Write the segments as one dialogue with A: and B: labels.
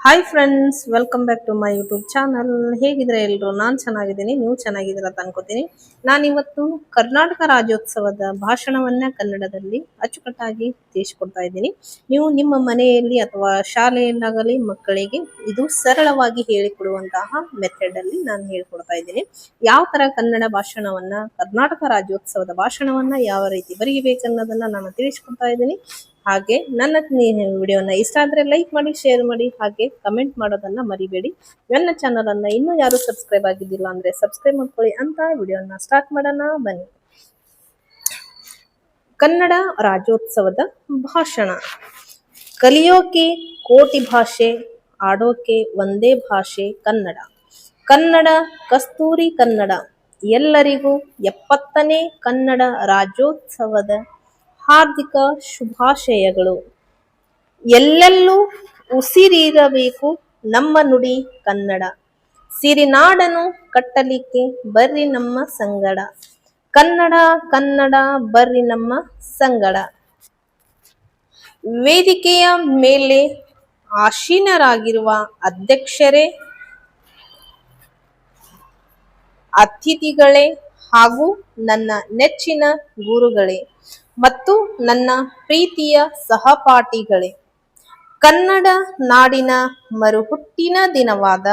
A: Hi friends, welcome back to my YouTube channel. ಹೇಗಿದ್ರೆ ಎಲ್ರು? ನಾನು ಚೆನ್ನಾಗಿದ್ದೀನಿ, ನೀವು ಚೆನ್ನಾಗಿದ್ದೀರ ಅಂತ ಅನ್ಕೋತೀನಿ. ನಾನಿವತ್ತು ಕರ್ನಾಟಕ ರಾಜ್ಯೋತ್ಸವದ ಭಾಷಣವನ್ನ ಕನ್ನಡದಲ್ಲಿ ಅಚ್ಚುಕಟ್ಟಾಗಿ ತಿಳಿಸ್ಕೊಡ್ತಾ ಇದ್ದೀನಿ. ನೀವು ನಿಮ್ಮ ಮನೆಯಲ್ಲಿ ಅಥವಾ ಶಾಲೆಯಲ್ಲಾಗಲಿ ಮಕ್ಕಳಿಗೆ ಇದು ಸರಳವಾಗಿ ಹೇಳಿಕೊಡುವಂತಹ ಮೆಥಡ್ ಅಲ್ಲಿ ನಾನು ಹೇಳ್ಕೊಡ್ತಾ ಇದ್ದೀನಿ. ಯಾವ ತರ ಕನ್ನಡ ಭಾಷಣವನ್ನ, ಕರ್ನಾಟಕ ರಾಜ್ಯೋತ್ಸವದ ಭಾಷಣವನ್ನ ಯಾವ ರೀತಿ ಬರೀಬೇಕನ್ನೋದನ್ನ ನಾನು ತಿಳಿಸ್ಕೊಡ್ತಾ ಇದ್ದೀನಿ. ಹಾಗೆ ನನ್ನ ವಿಡಿಯೋನ ಇಷ್ಟ ಆದ್ರೆ ಲೈಕ್ ಮಾಡಿ, ಶೇರ್ ಮಾಡಿ, ಹಾಗೆ ಕಮೆಂಟ್ ಮಾಡೋದನ್ನ ಮರಿಬೇಡಿ. ನನ್ನ ಚಾನಲ್ ಅನ್ನ ಇನ್ನೂ ಯಾರು ಸಬ್ಸ್ಕ್ರೈಬ್ ಆಗಿದ್ದಿಲ್ಲ ಅಂದ್ರೆ ಸಬ್ಸ್ಕ್ರೈಬ್ ಮಾಡ್ಕೊಳ್ಳಿ ಅಂತ ವಿಡಿಯೋನ ಸ್ಟಾರ್ಟ್ ಮಾಡೋಣ ಬನ್ನಿ. ಕನ್ನಡ ರಾಜ್ಯೋತ್ಸವದ ಭಾಷಣ. ಕಲಿಯೋಕೆ ಕೋಟಿ ಭಾಷೆ, ಆಡೋಕೆ ಒಂದೇ ಭಾಷೆ ಕನ್ನಡ. ಕನ್ನಡ ಕಸ್ತೂರಿ ಕನ್ನಡ. ಎಲ್ಲರಿಗೂ 70ನೇ ಕನ್ನಡ ರಾಜ್ಯೋತ್ಸವದ ಹಾರ್ದಿಕ ಶುಭಾಶಯಗಳು. ಎಲ್ಲೆಲ್ಲೂ ಉಸಿರಿರಬೇಕು ನಮ್ಮ ನುಡಿ ಕನ್ನಡ. ಸಿರಿನಾಡನು ಕಟ್ಟಲಿಕ್ಕೆ ಬರ್ರಿ ನಮ್ಮ ಸಂಗಡ. ಕನ್ನಡ ಕನ್ನಡ ಬರ್ರಿ ನಮ್ಮ ಸಂಗಡ. ವೇದಿಕೆಯ ಮೇಲೆ ಆಸೀನರಾಗಿರುವ ಅಧ್ಯಕ್ಷರೇ, ಅತಿಥಿಗಳೇ ಹಾಗೂ ನನ್ನ ನೆಚ್ಚಿನ ಗುರುಗಳೇ ಮತ್ತು ನನ್ನ ಪ್ರೀತಿಯ ಸಹಪಾಠಿಗಳೇ, ಕನ್ನಡ ನಾಡಿನ ಮರುಹುಟ್ಟಿನ ದಿನವಾದ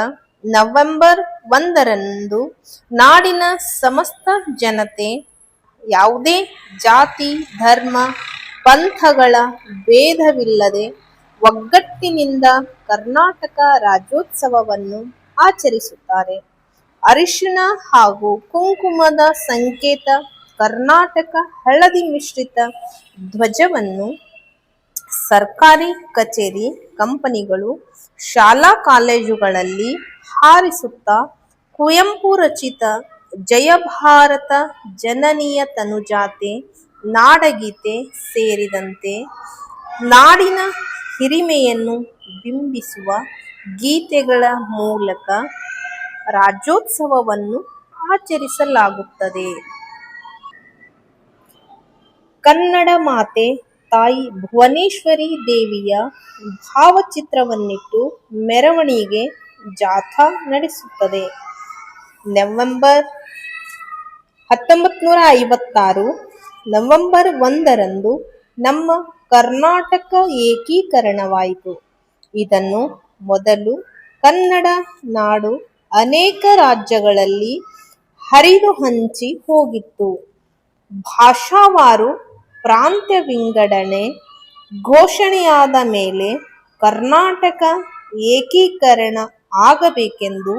A: ನವೆಂಬರ್ 1ರಂದು ನಾಡಿನ ಸಮಸ್ತ ಜನತೆ ಯಾವುದೇ ಜಾತಿ, ಧರ್ಮ, ಪಂಥಗಳ ಭೇದವಿಲ್ಲದೆ ಒಗ್ಗಟ್ಟಿನಿಂದ ಕರ್ನಾಟಕ ರಾಜ್ಯೋತ್ಸವವನ್ನು ಆಚರಿಸುತ್ತಾರೆ. ಅರಿಶಿಣ ಹಾಗೂ ಕುಂಕುಮದ ಸಂಕೇತ ಕರ್ನಾಟಕ ಹಳದಿ ಮಿಶ್ರಿತ ಧ್ವಜವನ್ನು ಸರ್ಕಾರಿ ಕಚೇರಿ, ಕಂಪನಿಗಳು, ಶಾಲಾ ಕಾಲೇಜುಗಳಲ್ಲಿ ಹಾರಿಸುತ್ತಾ ಕುವೆಂಪು ರಚಿತ ಜಯ ಭಾರತ ಜನನಿಯ ತನುಜಾತೆ ನಾಡಗೀತೆ ಸೇರಿದಂತೆ ನಾಡಿನ ಹಿರಿಮೆಯನ್ನು ಬಿಂಬಿಸುವ ಗೀತೆಗಳ ಮೂಲಕ ರಾಜ್ಯೋತ್ಸವವನ್ನು ಆಚರಿಸಲಾಗುತ್ತದೆ. ಕನ್ನಡ ಮಾತೆ ತಾಯಿ ಭುವನೇಶ್ವರಿ ದೇವಿಯ ಭಾವಚಿತ್ರವನ್ನಿಟ್ಟು ಮೆರವಣಿಗೆ ಜಾಥಾ ನಡೆಸುತ್ತದೆ. ನವೆಂಬರ್ 1956 ನವೆಂಬರ್ 1ರಂದು ನಮ್ಮ ಕರ್ನಾಟಕ ಏಕೀಕರಣವಾಯಿತು. ಇದನ್ನು ಮೊದಲು ಕನ್ನಡ ನಾಡು ಅನೇಕ ರಾಜ್ಯಗಳಲ್ಲಿ ಹರಿದು ಹಂಚಿ ಹೋಗಿತ್ತು. ಭಾಷಾವಾರು ಪ್ರಾಂತ್ಯ ವಿಂಗಡಣೆ ಘೋಷಣೆಯಾದ ಮೇಲೆ ಕರ್ನಾಟಕ ಏಕೀಕರಣ ಆಗಬೇಕೆಂದು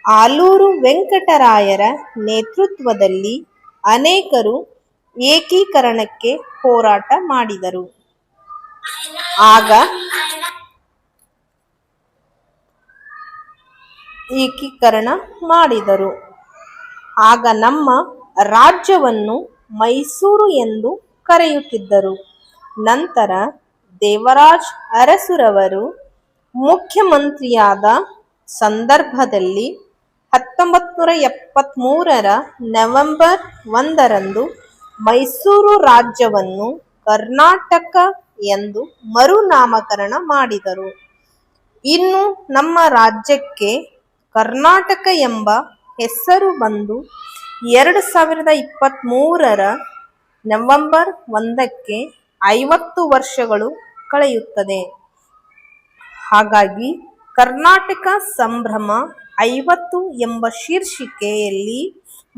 A: ಆಲೂರು ವೆಂಕಟರಾಯರ ನೇತೃತ್ವದಲ್ಲಿ ಅನೇಕರು ಏಕೀಕರಣಕ್ಕೆ ಹೋರಾಟ ಮಾಡಿದರು. ಆಗ ನಮ್ಮ ರಾಜ್ಯವನ್ನು ಮೈಸೂರು ಎಂದು ಕರೆಯುತ್ತಿದ್ದರು. ನಂತರ ದೇವರಾಜ ಅರಸುರವರು ಮುಖ್ಯಮಂತ್ರಿಯಾದ ಸಂದರ್ಭದಲ್ಲಿ 1973ರ ನವೆಂಬರ್ 1ರಂದು ಮೈಸೂರು ರಾಜ್ಯವನ್ನು ಕರ್ನಾಟಕ ಎಂದು ಮರುನಾಮಕರಣ ಮಾಡಿದರು. ಇನ್ನು ನಮ್ಮ ರಾಜ್ಯಕ್ಕೆ ಕರ್ನಾಟಕ ಎಂಬ ಹೆಸರು ಬಂದು 2023ರ ನವೆಂಬರ್ 1ಕ್ಕೆ 50 ವರ್ಷಗಳು ಕಳೆಯುತ್ತದೆ. ಹಾಗಾಗಿ ಕರ್ನಾಟಕ ಸಂಭ್ರಮ 50 ಎಂಬ ಶೀರ್ಷಿಕೆಯಲ್ಲಿ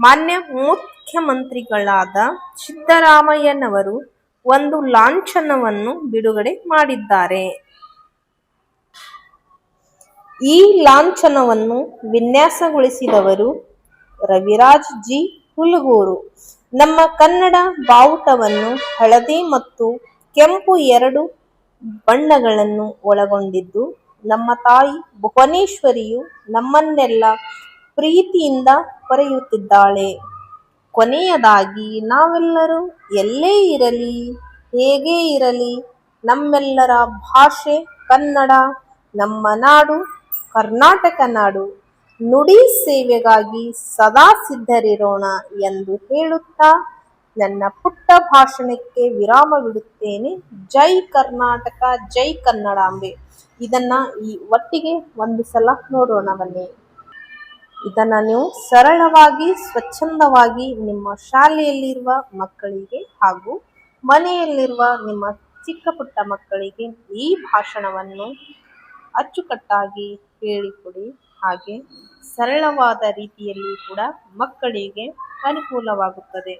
A: ಮಾನ್ಯ ಮುಖ್ಯಮಂತ್ರಿಗಳಾದ ಸಿದ್ದರಾಮಯ್ಯನವರು ಒಂದು ಲಾಂಛನವನ್ನು ಬಿಡುಗಡೆ ಮಾಡಿದ್ದಾರೆ. ಈ ಲಾಂಛನವನ್ನು ವಿನ್ಯಾಸಗೊಳಿಸಿದವರು ರವಿರಾಜ್ ಜಿ ಹುಲಗೂರು. ನಮ್ಮ ಕನ್ನಡ ಬಾವುಟವನ್ನು ಹಳದಿ ಮತ್ತು ಕೆಂಪು 2 ಬಣ್ಣಗಳನ್ನು ಒಳಗೊಂಡಿದ್ದು, ನಮ್ಮ ತಾಯಿ ಭುವನೇಶ್ವರಿಯು ನಮ್ಮನ್ನೆಲ್ಲ ಪ್ರೀತಿಯಿಂದ ಕರೆಯುತ್ತಿದ್ದಾಳೆ. ಕೊನೆಯದಾಗಿ ನಾವೆಲ್ಲರೂ ಎಲ್ಲೇ ಇರಲಿ, ಹೇಗೆ ಇರಲಿ, ನಮ್ಮೆಲ್ಲರ ಭಾಷೆ ಕನ್ನಡ, ನಮ್ಮ ನಾಡು ಕರ್ನಾಟಕ ನಾಡು, ನುಡಿ ಸೇವೆಗಾಗಿ ಸದಾ ಸಿದ್ಧರಿರೋಣ ಎಂದು ಹೇಳುತ್ತಾ ನನ್ನ ಪುಟ್ಟ ಭಾಷಣಕ್ಕೆ ವಿರಾಮವಿಡುತ್ತೇನೆ. ಜೈ ಕರ್ನಾಟಕ, ಜೈ ಕನ್ನಡಾಂಬೆ. ಇದನ್ನ ಒಟ್ಟಿಗೆ ಒಂದು ಸಲ ನೋಡೋಣ ಬನ್ನಿ. ಇದನ್ನ ನೀವು ಸರಳವಾಗಿ ಸ್ವಚ್ಛಂದವಾಗಿ ನಿಮ್ಮ ಶಾಲೆಯಲ್ಲಿರುವ ಮಕ್ಕಳಿಗೆ ಹಾಗೂ ಮನೆಯಲ್ಲಿರುವ ನಿಮ್ಮ ಚಿಕ್ಕ ಪುಟ್ಟ ಮಕ್ಕಳಿಗೆ ಈ ಭಾಷಣವನ್ನು ಅಚ್ಚುಕಟ್ಟಾಗಿ ಹೇಳಿಕೊಡಿ. ಹಾಗೆ ಸರಳವಾದ ರೀತಿಯಲ್ಲಿ ಕೂಡ ಮಕ್ಕಳಿಗೆ ಅನುಕೂಲವಾಗುತ್ತದೆ.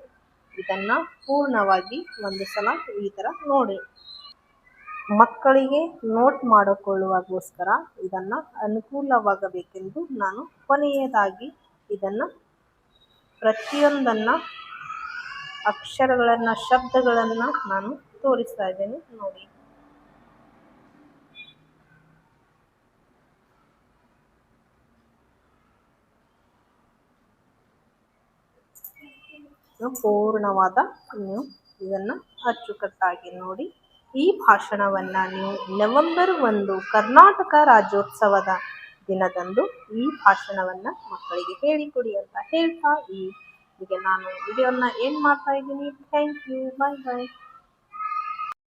A: ಇದನ್ನ ಪೂರ್ಣವಾಗಿ ಒಂದು ಸಲ ಈ ತರ ನೋಡಿ. ಮಕ್ಕಳಿಗೆ ನೋಟ್ ಮಾಡಿಕೊಳ್ಳುವಾಗೋಸ್ಕರ ಇದನ್ನ ಅನುಕೂಲವಾಗಬೇಕೆಂದು ನಾನು ಕೊನೆಯದಾಗಿ ಇದನ್ನ ಪ್ರತಿಯೊಂದನ್ನ ಅಕ್ಷರಗಳನ್ನ ಶಬ್ದಗಳನ್ನ ನಾನು ತೋರಿಸ್ತಾ ಇದ್ದೇನೆ ನೋಡಿ. ಪೂರ್ಣವಾದ ನೀವು ಇದನ್ನ ಅಚ್ಚುಕಟ್ಟಾಗಿ ನೋಡಿ. ಈ ಭಾಷಣವನ್ನ ನೀವು ನವೆಂಬರ್ 1 ಕರ್ನಾಟಕ ರಾಜ್ಯೋತ್ಸವದ ದಿನದಂದು ಈ ಭಾಷಣವನ್ನ ಮಕ್ಕಳಿಗೆ ಹೇಳಿಕೊಡಿ ಅಂತ ಹೇಳ್ತಾ ಈಗ ನಾನು ವಿಡಿಯೋನ ಏನ್ ಮಾಡ್ತಾ ಇದ್ದೀನಿ. Thank you, bye bye.